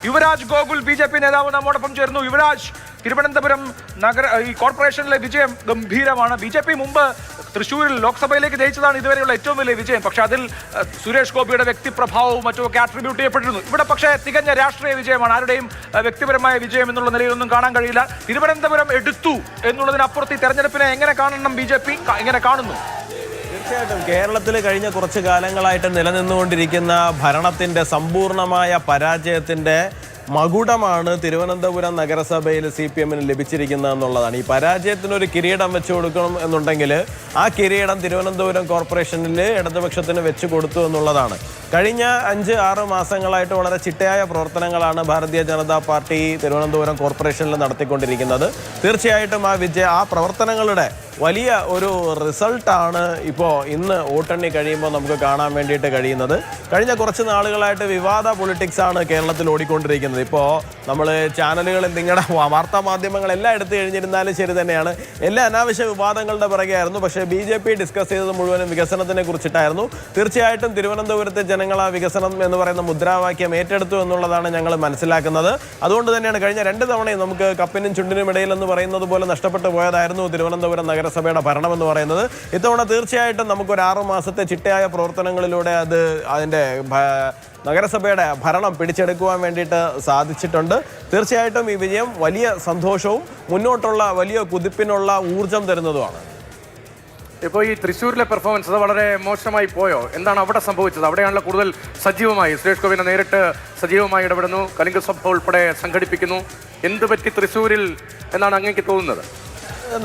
Yuvraj Gokul BJP നേതാവ് നമ്മോടൊപ്പം ചേർന്നു. യുവരാജ്, തിരുവനന്തപുരം നഗര കോർപ്പറേഷനിലെ വിജയം ഗംഭീരമാണ്. ബി.ജെ.പി മുമ്പ് തൃശ്ശൂരിൽ ലോക്സഭയിലേക്ക് ജയിച്ചതാണ് ഇതുവരെയുള്ള ഏറ്റവും വലിയ വിജയം. പക്ഷെ അതിൽ സുരേഷ് ഗോപിയുടെ വ്യക്തിപ്രഭാവവും മറ്റുമൊക്കെ ആട്രിബ്യൂട്ട് ചെയ്യപ്പെട്ടിരുന്നു. ഇവിടെ പക്ഷേ തികഞ്ഞ രാഷ്ട്രീയ വിജയമാണ്, ആരുടെയും വ്യക്തിപരമായ വിജയം എന്നുള്ള നിലയിലൊന്നും കാണാൻ കഴിയില്ല. തിരുവനന്തപുരം എടുത്തു എന്നുള്ളതിനപ്പുറത്ത് ഈ തെരഞ്ഞെടുപ്പിനെ എങ്ങനെ കാണണം, ബി.ജെ.പി എങ്ങനെ കാണുന്നു? തീർച്ചയായിട്ടും കേരളത്തിൽ കഴിഞ്ഞ കുറച്ച് കാലങ്ങളായിട്ട് നിലനിന്നുകൊണ്ടിരിക്കുന്ന ഭരണത്തിൻ്റെ സമ്പൂർണമായ പരാജയത്തിൻ്റെ മകുടമാണ് തിരുവനന്തപുരം നഗരസഭയിൽ CPM-ന് ലഭിച്ചിരിക്കുന്നത് എന്നുള്ളതാണ്. ഈ പരാജയത്തിനൊരു കിരീടം വെച്ച് കൊടുക്കണം എന്നുണ്ടെങ്കിൽ ആ കിരീടം തിരുവനന്തപുരം കോർപ്പറേഷനിൽ ഇടതുപക്ഷത്തിന് വെച്ച് കൊടുത്തു എന്നുള്ളതാണ്. കഴിഞ്ഞ 5-6 മാസങ്ങളായിട്ട് വളരെ ചിട്ടയായ പ്രവർത്തനങ്ങളാണ് ഭാരതീയ ജനതാ പാർട്ടി തിരുവനന്തപുരം കോർപ്പറേഷനിൽ നടത്തിക്കൊണ്ടിരിക്കുന്നത്. തീർച്ചയായിട്ടും ആ പ്രവർത്തനങ്ങളുടെ വലിയ ഒരു റിസൾട്ടാണ് ഇപ്പോൾ ഇന്ന് വോട്ടെണ്ണി കഴിയുമ്പോൾ നമുക്ക് കാണാൻ വേണ്ടിയിട്ട് കഴിയുന്നത്. കഴിഞ്ഞ കുറച്ച് നാളുകളായിട്ട് വിവാദ പൊളിറ്റിക്സാണ് കേരളത്തിൽ ഓടിക്കൊണ്ടിരിക്കുന്നത്. ഇപ്പോൾ നമ്മൾ ചാനലുകളിൽ നിങ്ങളുടെ വാർത്താ മാധ്യമങ്ങളെല്ലാം എടുത്തു കഴിഞ്ഞിരുന്നാലും ശരി തന്നെയാണ്, എല്ലാ അനാവശ്യ വിവാദങ്ങളുടെ പിറകെയായിരുന്നു. പക്ഷേ BJP ഡിസ്കസ് ചെയ്തത് മുഴുവനും വികസനത്തിനെ കുറിച്ചിട്ടായിരുന്നു. തീർച്ചയായിട്ടും തിരുവനന്തപുരത്തെ ജനങ്ങൾ ആ വികസനം എന്ന് പറയുന്ന മുദ്രാവാക്യം ഏറ്റെടുത്തു എന്നുള്ളതാണ് ഞങ്ങൾ മനസ്സിലാക്കുന്നത്. അതുകൊണ്ട് തന്നെയാണ് കഴിഞ്ഞ 2 തവണയും നമുക്ക് കപ്പിനും ചുണ്ടിനും ഇടയിൽ എന്ന് പറയുന്നത് പോലെ നഷ്ടപ്പെട്ടു പോയതായിരുന്നു തിരുവനന്തപുരം നഗരസഭയുടെ ഭരണം എന്ന് പറയുന്നത്. ഇത്തവണ തീർച്ചയായിട്ടും നമുക്കൊരു 6 മാസത്തെ ചിട്ടയായ പ്രവർത്തനങ്ങളിലൂടെ അതിൻ്റെ നഗരസഭയുടെ ഭരണം പിടിച്ചെടുക്കുവാൻ വേണ്ടിയിട്ട് സാധിച്ചിട്ടുണ്ട്. തീർച്ചയായിട്ടും ഈ വിജയം വലിയ സന്തോഷവും മുന്നോട്ടുള്ള വലിയ കുതിപ്പിനുള്ള ഊർജം തരുന്നതുമാണ്. ഇപ്പോൾ ഈ തൃശ്ശൂരിലെ പെർഫോമൻസ് അത് വളരെ മോശമായി പോയോ? എന്താണ് അവിടെ സംഭവിച്ചത്? അവിടെയാണല്ലോ കൂടുതൽ സജീവമായി സുരേഷ് ഗോപിനെ നേരിട്ട് സജീവമായി ഇടപെടുന്നു, കലിംഗ സഭ ഉൾപ്പെടെ സംഘടിപ്പിക്കുന്നു. എന്ത് പറ്റി തൃശ്ശൂരിൽ എന്നാണ് അങ്ങേക്ക് തോന്നുന്നത്?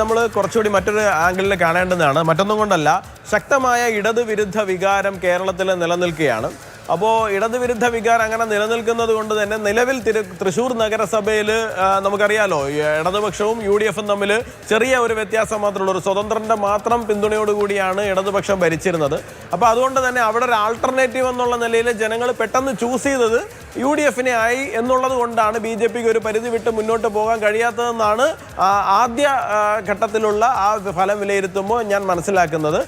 നമ്മൾ കുറച്ചുകൂടി മറ്റൊരു ആംഗിളിൽ കാണേണ്ടതാണ്. മറ്റൊന്നും കൊണ്ടല്ല, ശക്തമായ ഇടതുവിരുദ്ധ വികാരം കേരളത്തിൽ നിലനിൽക്കുകയാണ്. അപ്പോൾ ഇടതുവിരുദ്ധ വികാരം അങ്ങനെ നിലനിൽക്കുന്നത് കൊണ്ട് തന്നെ നിലവിൽ തൃശ്ശൂർ നഗരസഭയിൽ നമുക്കറിയാലോ, ഇടതുപക്ഷവും UDF-ഉം തമ്മിൽ ചെറിയ ഒരു വ്യത്യാസം മാത്രമുള്ള ഒരു സ്വതന്ത്രൻ്റെ മാത്രം പിന്തുണയോടുകൂടിയാണ് ഇടതുപക്ഷം ഭരിച്ചിരുന്നത്. അപ്പോൾ അതുകൊണ്ട് തന്നെ അവിടെ ഒരു ആൾട്ടർനേറ്റീവ് എന്നുള്ള നിലയിൽ ജനങ്ങൾ പെട്ടെന്ന് ചൂസ് ചെയ്തത് UDF-നെ ആയി എന്നുള്ളത് കൊണ്ടാണ് BJP-ക്ക് ഒരു പരിധി വിട്ട് മുന്നോട്ട് പോകാൻ കഴിയാത്തതെന്നാണ് ആദ്യ ഘട്ടത്തിലുള്ള ആ ഫലം വിലയിരുത്തുമ്പോൾ ഞാൻ മനസ്സിലാക്കുന്നത്.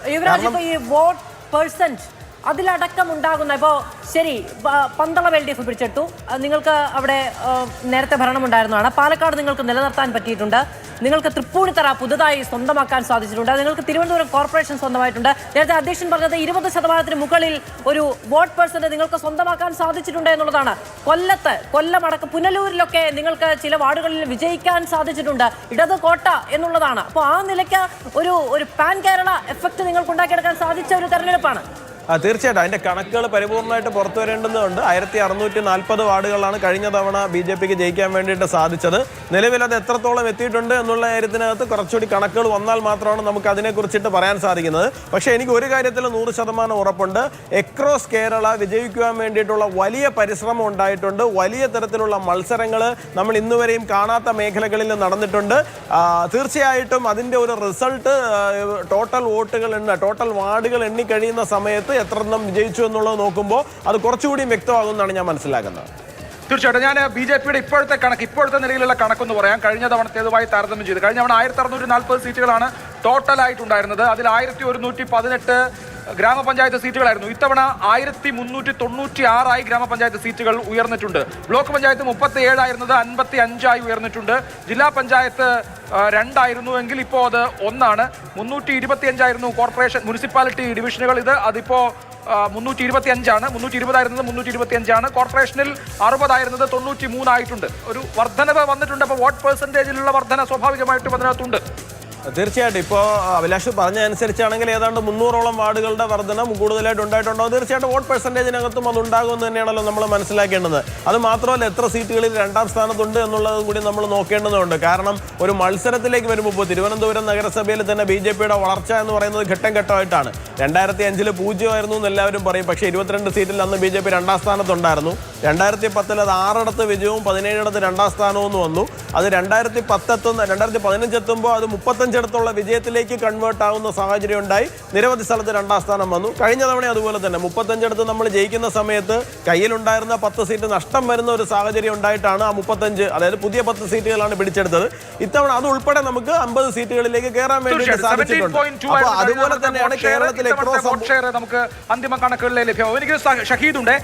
അതിലടക്കം ഉണ്ടാകുന്ന ഇപ്പോൾ ശരി, പന്തളം LDF പിടിച്ചെടുത്തു, നിങ്ങൾക്ക് അവിടെ നേരത്തെ ഭരണമുണ്ടായിരുന്നതാണ്. പാലക്കാട് നിങ്ങൾക്ക് നിലനിർത്താൻ പറ്റിയിട്ടുണ്ട്, നിങ്ങൾക്ക് തൃപ്പൂണിത്തറ പുതുതായി സ്വന്തമാക്കാൻ സാധിച്ചിട്ടുണ്ട്, നിങ്ങൾക്ക് തിരുവനന്തപുരം കോർപ്പറേഷൻ സ്വന്തമായിട്ടുണ്ട്. നേരത്തെ അധ്യക്ഷൻ പറഞ്ഞത് 20% മുകളിൽ ഒരു വോട്ട് പെർസെന്റ് നിങ്ങൾക്ക് സ്വന്തമാക്കാൻ സാധിച്ചിട്ടുണ്ട് എന്നുള്ളതാണ്. കൊല്ലമടക്കം പുനലൂരിലൊക്കെ നിങ്ങൾക്ക് ചില വാർഡുകളിൽ വിജയിക്കാൻ സാധിച്ചിട്ടുണ്ട്, ഇടത് കോട്ട എന്നുള്ളതാണ്. അപ്പോൾ ആ നിലയ്ക്ക് ഒരു പാൻ കേരള എഫക്റ്റ് നിങ്ങൾക്ക് ഉണ്ടാക്കിയെടുക്കാൻ സാധിച്ച ഒരു തെരഞ്ഞെടുപ്പാണ്. തീർച്ചയായിട്ടും അതിൻ്റെ കണക്കുകൾ പരിപൂർണമായിട്ട് പുറത്തു വരേണ്ടതുണ്ട്. 1640 വാർഡുകളാണ് കഴിഞ്ഞ തവണ BJP-ക്ക് ജയിക്കാൻ വേണ്ടിയിട്ട് സാധിച്ചത്. നിലവിൽ അത് എത്രത്തോളം എത്തിയിട്ടുണ്ട് എന്നുള്ള കാര്യത്തിനകത്ത് കുറച്ചുകൂടി കണക്കുകൾ വന്നാൽ മാത്രമാണ് നമുക്ക് അതിനെക്കുറിച്ചിട്ട് പറയാൻ സാധിക്കുന്നത്. പക്ഷേ എനിക്ക് ഒരു കാര്യത്തിൽ 100% ഉറപ്പുണ്ട്, എക്രോസ് കേരള വിജയിക്കുവാൻ വേണ്ടിയിട്ടുള്ള വലിയ പരിശ്രമം ഉണ്ടായിട്ടുണ്ട്. വലിയ തരത്തിലുള്ള മത്സരങ്ങൾ നമ്മൾ ഇന്നുവരെയും കാണാത്ത മേഖലകളിൽ നടന്നിട്ടുണ്ട്. തീർച്ചയായിട്ടും അതിൻ്റെ ഒരു റിസൾട്ട് ടോട്ടൽ വാർഡുകൾ എണ്ണി കഴിയുന്ന സമയത്ത് എത്ര എണ്ണം വിജയിച്ചു എന്നുള്ളത് നോക്കുമ്പോൾ അത് കുറച്ചുകൂടി വ്യക്തമാകുമെന്നാണ് ഞാൻ മനസ്സിലാക്കുന്നത്. തീർച്ചയായിട്ടും ഞാൻ BJP-യുടെ ഇപ്പോഴത്തെ നിലയിലുള്ള കണക്കെന്ന് പറയാം. കഴിഞ്ഞ തവണത്തേതുമായി താരതമ്യം ചെയ്ത് കഴിഞ്ഞ തവണ 1640 സീറ്റുകളാണ് ടോട്ടലായിട്ടുണ്ടായിരുന്നത്. അതിൽ 1118 ഗ്രാമപഞ്ചായത്ത് സീറ്റുകളായിരുന്നു. ഇത്തവണ 1396 ഗ്രാമപഞ്ചായത്ത് സീറ്റുകൾ ഉയർന്നിട്ടുണ്ട്. ബ്ലോക്ക് പഞ്ചായത്ത് 37 ആയിരുന്നത് 55 ഉയർന്നിട്ടുണ്ട്. ജില്ലാ പഞ്ചായത്ത് 2 ആയിരുന്നുവെങ്കിൽ ഇപ്പോൾ അത് 1 325 കോർപ്പറേഷൻ മുനിസിപ്പാലിറ്റി ഡിവിഷനുകൾ. അതിപ്പോൾ 325 320 ആയിരുന്നത് 325. കോർപ്പറേഷനിൽ 60 ആയിരുന്നത് 93 ആയിട്ടുണ്ട്. ഒരു വർധനവ് വന്നിട്ടുണ്ട്. അപ്പോൾ വോട്ട് പെർസെൻറ്റേജിലുള്ള വർധന സ്വാഭാവികമായിട്ടും അതിനകത്തുണ്ട്. തീർച്ചയായിട്ടും ഇപ്പോൾ അഭിലാഷ് പറഞ്ഞ അനുസരിച്ചാണെങ്കിൽ ഏതാണ്ട് 300ഓളം വാർഡുകളുടെ വർധന കൂടുതലായിട്ട് ഉണ്ടായിട്ടുണ്ടോ? തീർച്ചയായിട്ടും വോട്ട് പെർസെൻറ്റേജിനകത്തും അത് ഉണ്ടാകുമെന്ന് തന്നെയാണല്ലോ നമ്മൾ മനസ്സിലാക്കേണ്ടത്. അത് മാത്രമല്ല, എത്ര സീറ്റുകളിൽ 2ാം സ്ഥാനത്തുണ്ട് എന്നുള്ളത് കൂടി നമ്മൾ നോക്കേണ്ടതുണ്ട്. കാരണം ഒരു മത്സരത്തിലേക്ക് വരുമ്പോൾ തിരുവനന്തപുരം നഗരസഭയിൽ തന്നെ BJP-യുടെ വളർച്ച എന്ന് പറയുന്നത് ഘട്ടം ഘട്ടമായിട്ടാണ്. 2005 0 ആയിരുന്നു എന്ന് എല്ലാവരും പറയും. പക്ഷേ 22 സീറ്റിൽ അന്ന് BJP 2ാം സ്ഥാനത്തുണ്ടായിരുന്നു. 2010 അത് 6 വിജയവും 17 2ാം സ്ഥാനവും വന്നു. അത് 2015 എത്തുമ്പോൾ അത് 35 വിജയത്തിലേക്ക് കൺവേർട്ട് ആവുന്ന സാഹചര്യം ഉണ്ടായി. നിരവധി സ്ഥലത്ത് 2ാം സ്ഥാനം വന്നു. കഴിഞ്ഞ തവണ അതുപോലെ തന്നെ 35 നമ്മൾ ജയിക്കുന്ന സമയത്ത് കയ്യിലുണ്ടായിരുന്ന 10 സീറ്റ് നഷ്ടം വരുന്ന ഒരു സാഹചര്യം ഉണ്ടായിട്ടാണ് ആ 35, അതായത് പുതിയ 10 സീറ്റുകളാണ് പിടിച്ചെടുത്തത്. ഇത്തവണ അത് ഉൾപ്പെടെ നമുക്ക് 50 സീറ്റുകളിലേക്ക് കയറാൻ വേണ്ടി സാധിച്ചിട്ടുണ്ട്. അതുപോലെ തന്നെയാണ് കേരളത്തിലെ നമുക്ക് അന്തിമ കണക്കുകളിലെ ലഭ്യമാവും. എനിക്ക് ഷഹീദുണ്ട്.